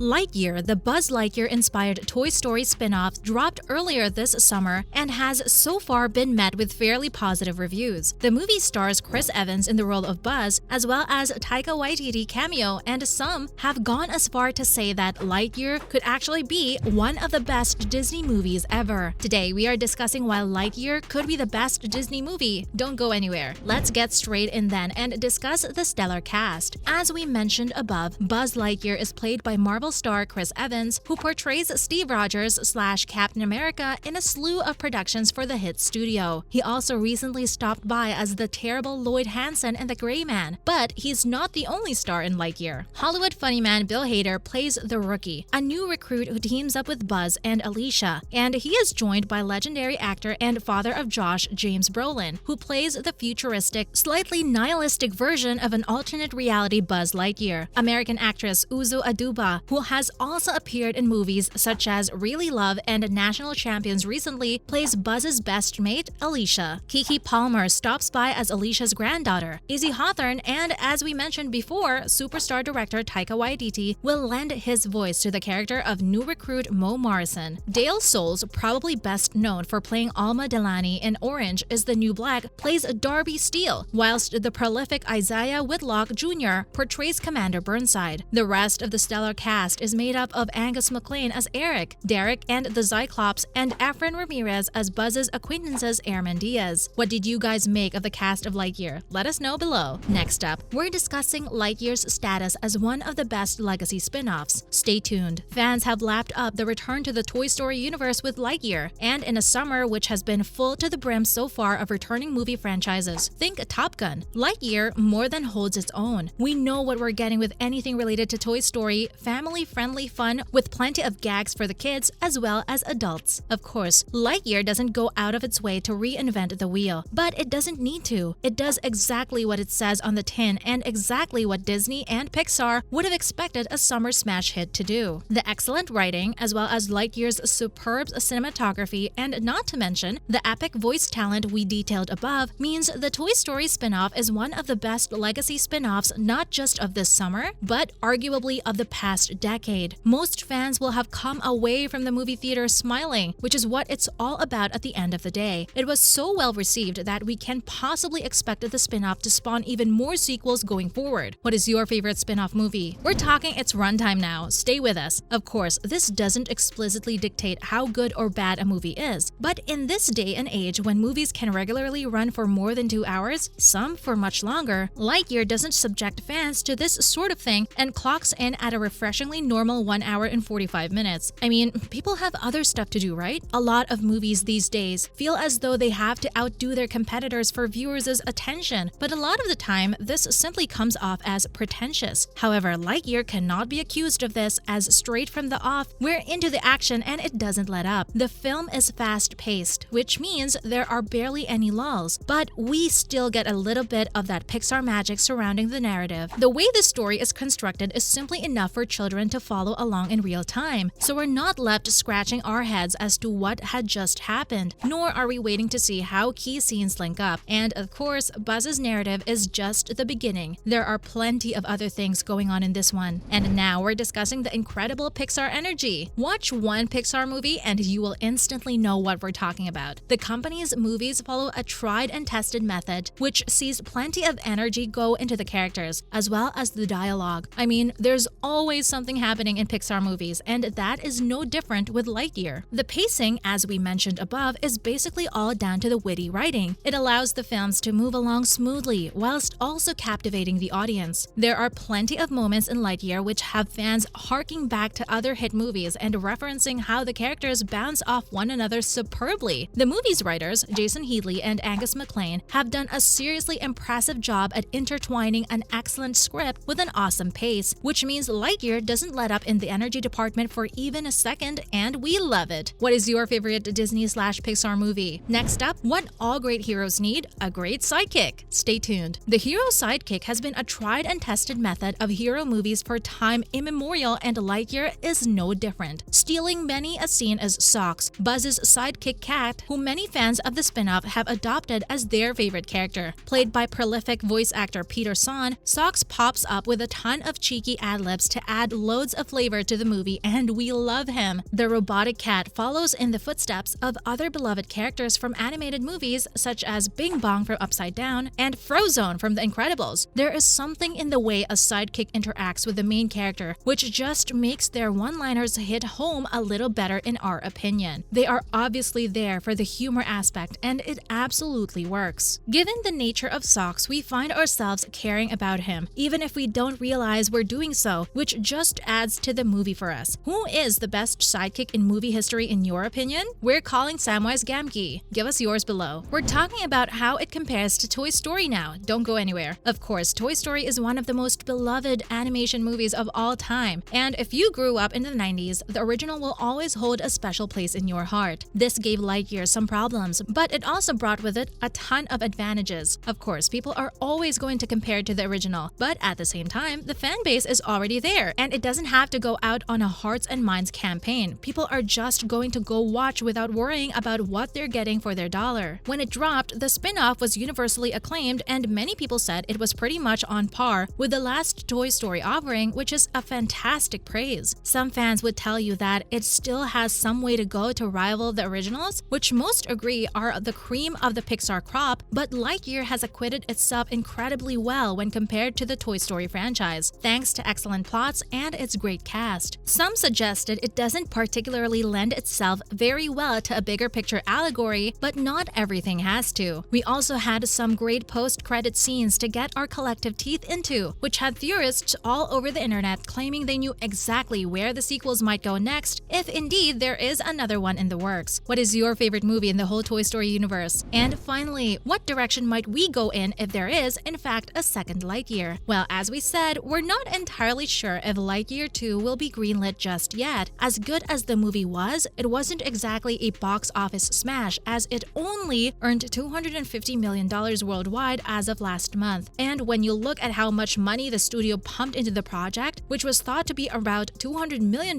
Lightyear, the Buzz Lightyear-inspired Toy Story spin-off, dropped earlier this summer and has so far been met with fairly positive reviews. The movie stars Chris Evans in the role of Buzz, as well as Taika Waititi cameo, and some have gone as far to say that Lightyear could actually be one of the best Disney movies ever. Today, we are discussing why Lightyear could be the best Disney movie. Don't go anywhere. Let's get straight in then and discuss the stellar cast. As we mentioned above, Buzz Lightyear is played by Marvel star Chris Evans, who portrays Steve Rogers/Captain America in a slew of productions for the hit studio. He also recently stopped by as the terrible Lloyd Hansen in The Gray Man, but he's not the only star in Lightyear. Hollywood funny man Bill Hader plays the Rookie, a new recruit who teams up with Buzz and Alicia, and he is joined by legendary actor and father of Josh, James Brolin, who plays the futuristic, slightly nihilistic version of an alternate reality Buzz Lightyear. American actress Uzo Aduba, who has also appeared in movies such as Really Love and National Champions recently, plays Buzz's best mate, Alicia. Keke Palmer stops by as Alicia's granddaughter. Izzy Hawthorne and, as we mentioned before, superstar director Taika Waititi will lend his voice to the character of new recruit Mo Morrison. Dale Soules, probably best known for playing Alma Delany in Orange is the New Black, plays Darby Steele, whilst the prolific Isaiah Whitlock Jr. portrays Commander Burnside. The rest of the stellar cast is made up of Angus MacLane as Eric, Derek and the Cyclops, and Efren Ramirez as Buzz's acquaintances Airman Diaz. What did you guys make of the cast of Lightyear? Let us know below. Next up, we're discussing Lightyear's status as one of the best legacy spin-offs. Stay tuned. Fans have lapped up the return to the Toy Story universe with Lightyear, and in a summer which has been full to the brim so far of returning movie franchises. Think Top Gun. Lightyear more than holds its own. We know what we're getting with anything related to Toy Story: family-friendly fun with plenty of gags for the kids as well as adults. Of course, Lightyear doesn't go out of its way to reinvent the wheel, but it doesn't need to. It does exactly what it says on the tin and exactly what Disney and Pixar would have expected a summer smash hit to do. The excellent writing, as well as Lightyear's superb cinematography, and not to mention the epic voice talent we detailed above, means the Toy Story spin-off is one of the best legacy spin-offs not just of this summer, but arguably of the past decade. Most fans will have come away from the movie theater smiling, which is what it's all about at the end of the day. It was so well received that we can possibly expect the spin-off to spawn even more sequels going forward. What is your favorite spin-off movie? We're talking its runtime now. Stay with us. Of course, this doesn't explicitly dictate how good or bad a movie is, but in this day and age when movies can regularly run for more than 2 hours, some for much longer, Lightyear doesn't subject fans to this sort of thing and clocks in at a refreshingly normal 1 hour and 45 minutes. I mean, people have other stuff to do, right? A lot of movies these days feel as though they have to outdo their competitors for viewers' attention, but a lot of the time, this simply comes off as pretentious. However, Lightyear cannot be accused of this, as straight from the off, we're into the action and it doesn't let up. The film is fast-paced, which means there are barely any lulls, but we still get a little bit of that Pixar magic surrounding the narrative. The way the story is constructed is simply enough for children to follow along in real time, so we're not left scratching our heads as to what had just happened, nor are we waiting to see how key scenes link up. And of course, Buzz's narrative is just the beginning. There are plenty of other things going on in this one. And now we're discussing the incredible Pixar energy. Watch one Pixar movie and you will instantly know what we're talking about. The company's movies follow a tried and tested method, which sees plenty of energy go into the characters, as well as the dialogue. I mean, there's always something happening in Pixar movies, and that is no different with Lightyear. The pacing, as we mentioned above, is basically all down to the witty writing. It allows the films to move along smoothly, whilst also captivating the audience. There are plenty of moments in Lightyear which have fans harking back to other hit movies and referencing how the characters bounce off one another superbly. The movie's writers, Jason Headley and Angus MacLane, have done a seriously impressive job at intertwining an excellent script with an awesome pace, which means Lightyear doesn't let up in the energy department for even a second, and we love it. What is your favorite Disney/Pixar movie? Next up, what all great heroes need? A great sidekick. Stay tuned. The hero sidekick has been a tried and tested method of hero movies for time immemorial, and Lightyear is no different. Stealing many a scene is Socks, Buzz's sidekick cat, who many fans of the spin-off have adopted as their favorite character. Played by prolific voice actor Peter Son, Socks pops up with a ton of cheeky ad-libs to add loads of flavor to the movie and we love him. The robotic cat follows in the footsteps of other beloved characters from animated movies such as Bing Bong from Upside Down and Frozone from The Incredibles. There is something in the way a sidekick interacts with the main character which just makes their one-liners hit home a little better in our opinion. They are obviously there for the humor aspect and it absolutely works. Given the nature of Socks, we find ourselves caring about him, even if we don't realize we're doing so, which just adds to the movie for us. Who is the best sidekick in movie history in your opinion? We're calling Samwise Gamgee. Give us yours below. We're talking about how it compares to Toy Story now. Don't go anywhere. Of course, Toy Story is one of the most beloved animation movies of all time, and if you grew up in the 90s, the original will always hold a special place in your heart. This gave Lightyear some problems, but it also brought with it a ton of advantages. Of course, people are always going to compare it to the original, but at the same time, the fan base is already there, and it doesn't have to go out on a hearts and minds campaign. People are just going to go watch without worrying about what they're getting for their dollar. When it dropped, the spin-off was universally acclaimed, and many people said it was pretty much on par with the last Toy Story offering, which is a fantastic praise. Some fans would tell you that it still has some way to go to rival the originals, which most agree are the cream of the Pixar crop, but Lightyear has acquitted itself incredibly well when compared to the Toy Story franchise, thanks to excellent plots and its great cast. Some suggested it doesn't particularly lend itself very well to a bigger picture allegory, but not everything has to. We also had some great post-credit scenes to get our collective teeth into, which had theorists all over the internet claiming they knew exactly where the sequels might go next, if indeed there is another one in the works. What is your favorite movie in the whole Toy Story universe? And finally, what direction might we go in if there is, in fact, a second Lightyear? Well, as we said, we're not entirely sure if Lightyear 2 will be greenlit just yet. As good as the movie was, it wasn't exactly a box office smash, as it only earned $250 million worldwide as of last month. And when you look at how much money the studio pumped into the project, which was thought to be about $200 million,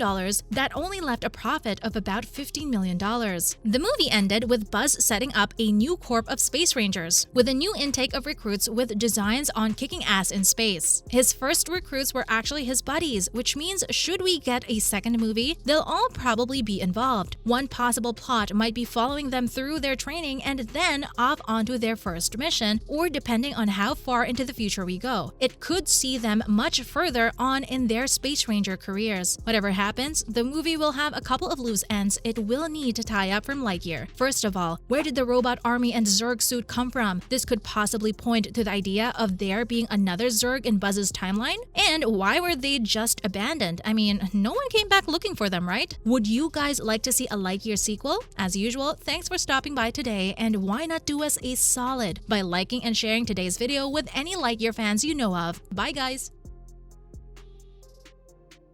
that only left a profit of about $15 million. The movie ended with Buzz setting up a new corps of Space Rangers, with a new intake of recruits with designs on kicking ass in space. His first recruits were actually his buddies, which means should we get a second movie, they'll all probably be involved. One possible plot might be following them through their training and then off onto their first mission, or depending on how far into the future we go, it could see them much further on in their Space Ranger careers. Whatever happens, the movie will have a couple of loose ends it will need to tie up from Lightyear. First of all, where did the robot army and Zurg suit come from? This could possibly point to the idea of there being another Zurg in Buzz's timeline. And why were they just abandoned? I mean, no one came back looking for them, right? Would you guys like to see a Lightyear sequel? As usual, thanks for stopping by today, and why not do us a solid by liking and sharing today's video with any Lightyear fans you know of. Bye guys!